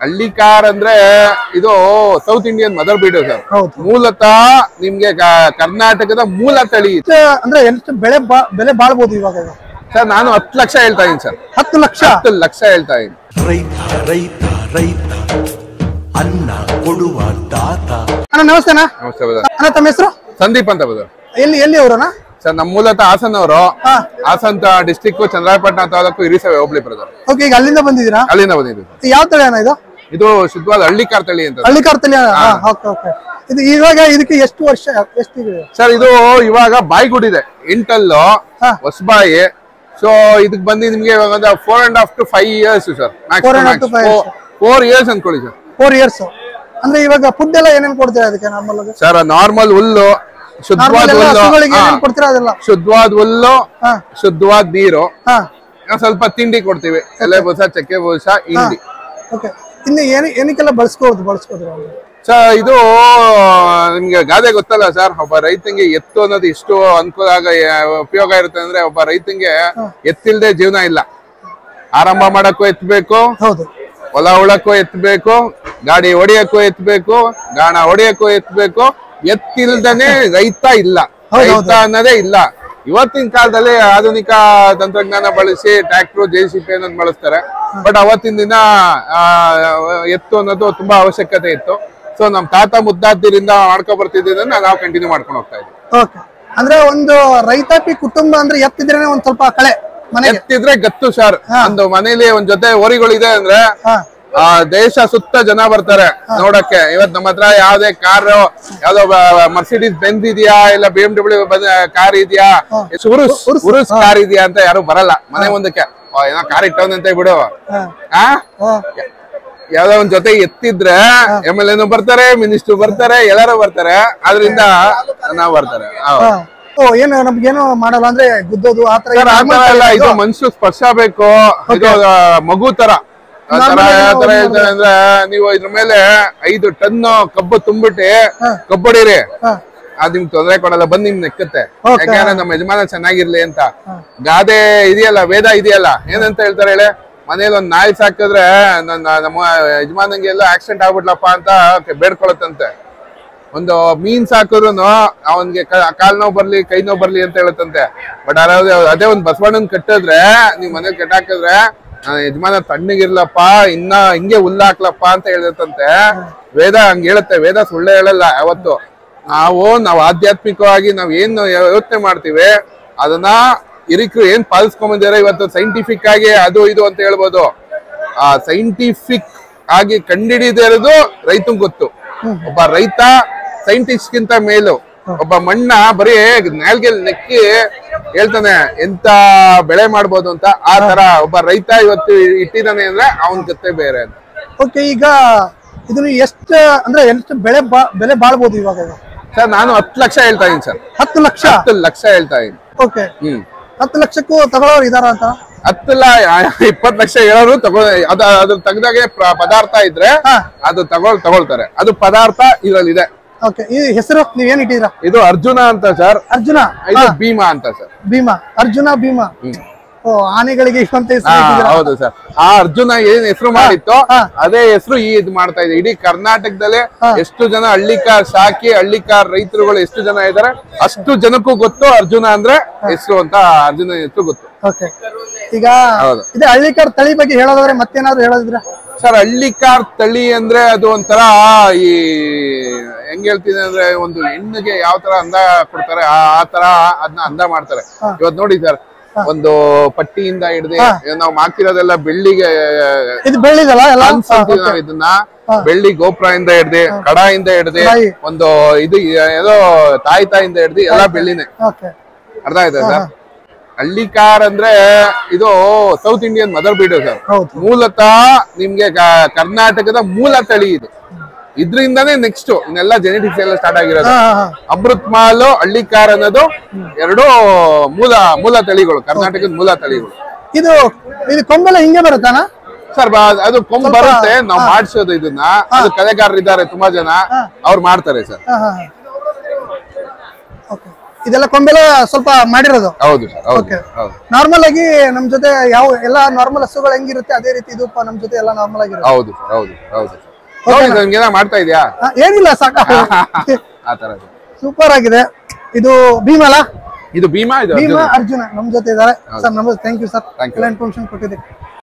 ಹಳ್ಳಿ ಕಾರ್ ಅಂದ್ರೆ ಇದು South Indian mother breed sir. ಮೂಲತಃ ನಿಮ್ಗೆ ಕರ್ನಾಟಕದ ಮೂಲ ತಳಿ ಅಂದ್ರೆ ಎಷ್ಟು ಬೆಲೆ ಬಾಳ್ಬೋದು ಇವಾಗ ಸರ್? ನಾನು 10 ಲಕ್ಷ ಹೇಳ್ತಾ ಇದೀನಿ ಸರ್. 10 ಲಕ್ಷ? 10 ಲಕ್ಷ ಹೇಳ್ತಾ ಇದೀನಿ. ರೈತ ಅನ್ನ ಕೊಡುವ ದಾತ. ಅಣ್ಣ ನಮಸ್ತೆನಾ. ನಮಸ್ತೆ. ಅಣ್ಣ ತಮ್ಮ ಹೆಸರು? ಸಂದೀಪ್ ಅಂತ ಬದರ್. ಎಲ್ಲಿ ಅವರಣ್ಣ? ಸರ್ ನಮ್ಮ ಮೂಲತಃ ಹಾಸನವರು. ಹಾಸನ್ ಡಿಸ್ಟ್ರಿಕ್ಟ್ ಚಂದ್ರಾಯಪಟ್ಟಣ ತಾಲೂಕು ಹಿರಿಸೇವೆ ಹೋಬಳಿ ಬ್ರದರ್. ಓಕೆ, ಈಗ ಅಲ್ಲಿಂದ ಬಂದಿದ್ದೀರಾ? ಅಲ್ಲಿಂದ ಬಂದಿದ್ದೀವಿ. ಯಾವ ತಳಿ ಅಣ್ಣ ಇದು? ಇದು ಶುದ್ಧವಾದ ಹಳ್ಳಿಕಾರ್ ತಳಿ ಅಂತ. ಹಳ್ಳಿಕಾರ್ ತಳಿ. Okay okay. ಇದು ಇವಾಗ ಇದಕ್ಕೆ ಎಷ್ಟು ವರ್ಷ ಎಷ್ಟಿದೆ ಸರ್? ಇದು ಇವಾಗ ಬಾಯಿಗುಡಿದೆ ಇಂಟಲ್ಲು ಹೊಸಬಾಯಿ. ಸೊ ಇದಕ್ ಬಂದು ನಿಮ್ಗೆ ಇವಾಗ 4.5 to 5 years ಸರ್. 4 years ಅನ್ಕೊಳ್ಳಿ ಸರ್. 4 years. ಅಂದ್ರೆ ಇವಾಗ ಫುಡ್ ಎಲ್ಲ ಏನೇನು ಕೊಡ್ತೀರಾ ಅದಕ್ಕೆ ನಾರ್ಮಲ್ ಆಗಿ? ಸರ್ ನಾರ್ಮಲ್ ಹುಲ್ಲು, ಶುದ್ಧವಾದ ಹುಲ್ಲು, ಶುದ್ಧವಾದ ಹುಲ್ಲು, ಶುದ್ಧವಾದ ನೀರು, ಸ್ವಲ್ಪ ತಿಂಡಿ ಕೊಡ್ತೀವಿ. ಎಲೆ ಬೂಸ, ಚಕ್ಕೆ ಬೂಸ, ಹಿಂಡಿ. ಓಕೆ. ಇನ್ನು ಏನಕ್ಕೆಲ್ಲ ಬಳಸ್ಕೋದು ಸರ್? ಇದು ನಿಮ್ಗೆ ಗಾದೆ ಗೊತ್ತಲ್ಲ ಸರ್, ಒಬ್ಬ ರೈತಂಗೆ ಎತ್ತು ಅನ್ನೋದು ಎಷ್ಟು ಅನುಕೂಲ ಉಪಯೋಗ ಇರುತ್ತೆ ಅಂದ್ರೆ, ಒಬ್ಬ ರೈತಂಗೆ ಎತ್ತಿಲ್ದೆ ಜೀವನ ಇಲ್ಲ. ಆರಂಭ ಮಾಡಕ್ಕೂ ಎತ್ತಬೇಕು, ಹೊಲ ಉಳಕ್ಕೂ ಎತ್ತಬೇಕು, ಗಾಡಿ ಹೊಡಿಯಕ್ಕೂ ಎತ್ತಬೇಕು, ಗಾಣ ಹೊಡಿಯಕ್ಕೂ ಎತ್ತಬೇಕು. ಎತ್ತಿಲ್ದನೆ ರೈತ ಇಲ್ಲ, ರೈತ ಅನ್ನೋದೇ ಇಲ್ಲ. ಇವತ್ತಿನ ಕಾಲದಲ್ಲಿ ಆಧುನಿಕ ತಂತ್ರಜ್ಞಾನ ಬಳಸಿ ಟ್ರ್ಯಾಕ್ಟರ್, JCB ಅನ್ನೋದು ಬಳಸ್ತಾರೆ. ಬಟ್ ಅವತ್ತಿನ ದಿನ ಎತ್ತು ಅನ್ನೋದು ತುಂಬಾ ಅವಶ್ಯಕತೆ ಇತ್ತು. ಸೊ ನಮ್ ತಾತ ಮುದ್ದಾದಿರಿಂದ ಮಾಡ್ಕೊಂಡ್ ಬರ್ತಿದ್ದನ್ನ ನಾವು ಕಂಟಿನ್ಯೂ ಮಾಡ್ಕೊಂಡು ಹೋಗ್ತಾ ಇದ್ವಿ. ಓಕೆ. ಅಂದ್ರೆ ಒಂದು ರೈತಾಪಿ ಕುಟುಂಬ ಅಂದ್ರೆ ಎತ್ತಿದ್ರೇನೆ ಒಂದ್ ಸ್ವಲ್ಪ ಕಳೆ, ಎತ್ತಿದ್ರೆ ಗತ್ತು ಸರ್. ಒಂದು ಮನೇಲಿ ಒಂದ್ ಜೊತೆ ಓರಿಗಳಿದೆ ಅಂದ್ರೆ ದೇಶ ಸುತ್ತ ಜನ ಬರ್ತಾರೆ ನೋಡಕ್ಕೆ. ಇವತ್ ನಮ್ಮ ಹತ್ರ ಯಾವ್ದೇ ಕಾರ್, ಯಾವ್ದೋ ಮರ್ಸಿಡೀಸ್ ಬೆಂಜ್ ಇದೆಯಾ, ಇಲ್ಲ BMW ಕಾರ್ ಇದೆಯಾ, ಉರುಸ್ ಕಾರ್ ಇದೆಯಾ ಅಂತ ಯಾರು ಬರಲ್ಲ ಮನೆ ಮುಂದಕ್ಕೆ. ಏನೋ ಕಾರ್ ಇಟ್ಟವನಂತ ಬಿಡು. ಯಾವ್ದೋ ಒಂದ್ ಜೊತೆ ಎತ್ತಿದ್ರೆ MLA ಬರ್ತಾರೆ, ಮಿನಿಸ್ಟರ್ ಬರ್ತಾರೆ, ಎಲ್ಲಾರು ಬರ್ತಾರೆ. ಆದ್ರಿಂದ ನಾವು ಬರ್ತಾರೆ. ಏನು ನಮ್ಗೇನು ಮಾಡಲ್ಲ ಅಂದ್ರೆ ಗುದ್ದೋದು ಆತರ ಎಲ್ಲ. ಇದು ಮನುಷ್ಯ ಸ್ಪರ್ಶ ಬೇಕು. ಇದು ಮಗು ತರ ಹೇಳ್ತಾರೆ ಅಂದ್ರೆ, ನೀವು ಇದ್ರ ಮೇಲೆ 5 ಟನ್ ಕಬ್ಬು ತುಂಬಿಟ್ಟು ಕಬ್ಬಡಿರಿ, ಅದ್ ನಿಮ್ಗೆ ತೊಂದರೆ ಕೊಡಲ್ಲ, ಬಂದ್ ನಿಮ್ ನೆಕ್ಕತ್ತೆ. ಯಾಕಂದ್ರೆ ನಮ್ಮ ಯಜಮಾನ ಚೆನ್ನಾಗಿರ್ಲಿ ಅಂತ. ಗಾದೆ ಇದೆಯಲ್ಲ, ವೇದ ಇದೆಯಲ್ಲ, ಏನಂತ ಹೇಳ್ತಾರೆ ಹೇಳಿ? ಮನೇಲಿ ಒಂದ್ ನಾಯಿ ಸಾಕಿದ್ರೆ ನಮ್ಮ ಯಜಮಾನಂಗೆ ಎಲ್ಲ ಆಕ್ಸಿಡೆಂಟ್ ಆಗ್ಬಿಡ್ಲಪ್ಪ ಅಂತ ಬೇಡ್ಕೊಳತ್ತಂತೆ. ಒಂದು ಮೀನ್ ಸಾಕಿದ್ರು ಅವನ್ಗೆ ಕಾಲ್ ನೋವು ಬರ್ಲಿ, ಕೈ ನೋವು ಬರ್ಲಿ ಅಂತ ಹೇಳತ್ತಂತೆ. ಬಟ್ ಅದೇ ಒಂದ್ ಬಸವಣ್ಣನ್ ಕಟ್ಟಿದ್ರೆ, ನೀವ್ ಮನೇಲಿ ಕಟ್ಟಾಕಿದ್ರೆ, ಯಜಮಾನ ತಣ್ಣಗಿರ್ಲಪ್ಪ, ಇನ್ನ ಹಿಂಗೆ ಹುಲ್ಲಾಕ್ಲಪ್ಪ ಅಂತ ಹೇಳಿರ್ತಂತೆ. ವೇದ ಹಂಗ ಹೇಳುತ್ತೆ. ವೇದ ಸುಳ್ಳೆ ಹೇಳಲ್ಲ ಯಾವತ್ತು. ನಾವು ಆಧ್ಯಾತ್ಮಿಕವಾಗಿ ನಾವ್ ಏನ್ ಯೋಚನೆ ಮಾಡ್ತೀವಿ ಅದನ್ನ ಹಿರಿಕರು ಏನ್ ಪಾಲಿಸ್ಕೊಂಬಂದಿದ್ದಾರೆ. ಇವತ್ತು ಸೈಂಟಿಫಿಕ್ ಆಗಿ ಅದು ಇದು ಅಂತ ಹೇಳ್ಬೋದು. ಆ ಸೈಂಟಿಫಿಕ್ ಆಗಿ ಕಂಡಿಡಿದಿರೋದು ರೈತಂಗ್ ಗೊತ್ತು. ಒಬ್ಬ ರೈತ ಸೈಂಟಿಸ್ಟ್ ಗಿಂತ ಮೇಲು. ಒಬ್ಬ ಮಣ್ಣ ಬರೀ ನಾಲ್ಗೆಲ್ ನೆಕ್ಕಿ ಹೇಳ್ತಾನೆ ಎಂತ ಬೆಳೆ ಮಾಡ್ಬೋದು ಅಂತ. ಆ ತರ ಒಬ್ಬ ರೈತ ಇವತ್ತು ಇಟ್ಟಿದ್ದಾನೆ ಅಂದ್ರೆ ಅವನ್ ಜೊತೆ ಬೇರೆ ಅಂತ. ಓಕೆ. ಈಗ ಇದನ್ನ ಎಷ್ಟು ಬೆಲೆ ಬಾಳ್ಬೋದು ಇವಾಗ ಸರ್? ನಾನು 10 ಲಕ್ಷ ಹೇಳ್ತಾ ಇದೀನಿ ಸರ್. 10 ಲಕ್ಷ? 10 ಲಕ್ಷ ಹೇಳ್ತಾ ಇದೀನಿ. ಓಕೆ. 10 ಲಕ್ಷಕ್ಕೂ ತಗೊಳ್ಳೋರು ಇದಾರ ಅಂತ? 20 ಲಕ್ಷ ಹೇಳೋರು ಅದ್ರ ತೆಗ್ದಾಗೆ ಪದಾರ್ಥ ಇದ್ರೆ ಅದು ತಗೊಳ್ತಾರೆ. ಅದು ಪದಾರ್ಥ ಇದ್ರಲ್ಲಿದೆ. ಓಕೆ. ಈ ಹೆಸರು ನೀವೇನ್ ಇಟ್ಟಿದ್ದೀರಾ? ಇದು ಅರ್ಜುನ ಅಂತ ಸರ್. ಅರ್ಜುನ? ಇದು ಭೀಮಾ ಅಂತ ಸರ್. ಭೀಮಾ, ಅರ್ಜುನ, ಭೀಮಾ. ಆನೆಗಳಿಗೆ ಇಷ್ಟಂತ ಹೌದು ಸರ್. ಆ ಅರ್ಜುನ ಏನ್ ಹೆಸರು ಮಾಡಿತ್ತು ಅದೇ ಹೆಸರು ಇದು ಮಾಡ್ತಾ ಇದೆ. ಇಡೀ ಕರ್ನಾಟಕದಲ್ಲೇ ಎಷ್ಟು ಜನ ಹಳ್ಳಿಕಾರ್ ಸಾಕಿ ಹಳ್ಳಿಕಾರ್ ರೈತರುಗಳು ಎಷ್ಟು ಜನ ಇದಾರೆ ಅಷ್ಟು ಜನಕ್ಕೂ ಗೊತ್ತು ಅರ್ಜುನ ಅಂದ್ರೆ ಹೆಸರು ಅಂತ. ಅರ್ಜುನ ಹೆಸರು ಗೊತ್ತು. ಓಕೆ. ಈಗ ಇದೇ ಹಳ್ಳಿಕಾರ್ ತಳಿ ಬಗ್ಗೆ ಹೇಳೋದಾದ್ರೆ ಮತ್ತೇನಾದ್ರು ಹೇಳೋದಿದ್ರ ಸರ್? ಹಳ್ಳಿಕಾರ್ ತಳಿ ಅಂದ್ರೆ ಅದು ಒಂಥರ ಈ ಹೆಂಗ್ ಹೇಳ್ತೀನಿ ಅಂದ್ರೆ, ಒಂದು ಹೆಣ್ಣಿಗೆ ಯಾವ ತರ ಅಂದ ಕೊಡ್ತಾರೆ ಆ ತರ ಅದನ್ನ ಅಂದ ಮಾಡ್ತಾರೆ. ಇವತ್ ನೋಡಿ ಸರ್, ಒಂದು ಪಟ್ಟಿಯಿಂದ ಹಿಡ್ದು ನಾವು ಮಾಡ್ತಿರೋದೆಲ್ಲ ಬೆಳ್ಳಿಗೆ ಇದನ್ನ ಬೆಳ್ಳಿ ಗೋಪುರದಿಂದ ಹಿಡ್ದು, ಕಡಾಯಿಂದ ಹಿಡ್ದು, ಒಂದು ಇದು ಏನೋ ತಾಯಿಯಿಂದ ಹಿಡ್ದು ಎಲ್ಲ ಬೆಳ್ಳಿನೇ. ಅರ್ಥ ಆಯ್ತಾ ಸರ್? ಹಳ್ಳಿಕಾರ್ ಅಂದ್ರೆ ಇದು South Indian mother breed sir. ಮೂಲತಃ ನಿಮ್ಗೆ ಕರ್ನಾಟಕದ ಮೂಲ ತಳಿ ಇದು. ಇದ್ರಿಂದಾನೇ ನೆಕ್ಸ್ಟ್ ಇನ್ನೆಲ್ಲ ಜೆನೆಟಿಕ್ಸ್ ಎಲ್ಲ ಸ್ಟಾರ್ಟ್ ಆಗಿರೋದು. ಅಮೃತ್ ಮಾಲು, ಹಳ್ಳಿಕಾರ್ ಅನ್ನೋದು ಎರಡು ಮೂಲ ತಳಿಗಳು, ಕರ್ನಾಟಕದ ಮೂಲ ತಳಿಗಳು. ಇದು ಕೊಂಬೆಲ್ಲ ಹಿಂಗೆ ಬರುತ್ತಾನ ಸರ್? ಅದು ಕೊಂಬ್ ಬರುತ್ತೆ, ನಾವು ಮಾಡಿಸೋದು ಇದನ್ನ. ಅದು ಕಲೆಗಾರರು ಇದ್ದಾರೆ ತುಂಬಾ ಜನ, ಅವ್ರು ಮಾಡ್ತಾರೆ ಸರ್. ಇದೆಲ್ಲ ಕೊಂಬೆಲ್ಲ ಸ್ವಲ್ಪ ಮಾಡಿರೋದು. ಹೌದು ಸರ್, ಹೌದು Okay. ಹೌದು ನಾರ್ಮಲ್ ಆಗಿ ನಮ್ ಜೊತೆ ಯಾವ ಎಲ್ಲಾ ನಾರ್ಮಲ್ ಹಸುಗಳು ಹೆಂಗಿರುತ್ತೆ ಅದೇ ರೀತಿ ಇದು ನಮ್ ಜೊತೆ ಎಲ್ಲ ನಾರ್ಮಲ್ ಆಗಿರುತ್ತೆ. ಹೌದು ಸರ್, ಹೌದು ಹೌದು ಸರ್. ನೋಡಿ ಸರ್, ನಿಮ್ಗೆ ಮಾಡ್ತಾ ಇದೆಯಾ ಏನಿಲ್ಲ ಸಾಕ ಆ ತರ? ಸೂಪರ್ ಆಗಿದೆ. ಇದು ಭೀಮಾ ಅಲ್ಲ? ಇದು ಭೀಮಾ, ಇದು ಭೀಮಾ ಅರ್ಜುನ ನಮ್ ಜೊತೆ ಇದ್ದಾರೆ ಸರ್. ನಮಸ್ತೆ, thank you sir Thank you. ಎಲ್ಲ ಇನ್ಫಾರ್ಮೇಶನ್ ಕೊಟ್ಟಿದ್ದಕ್ಕೆ.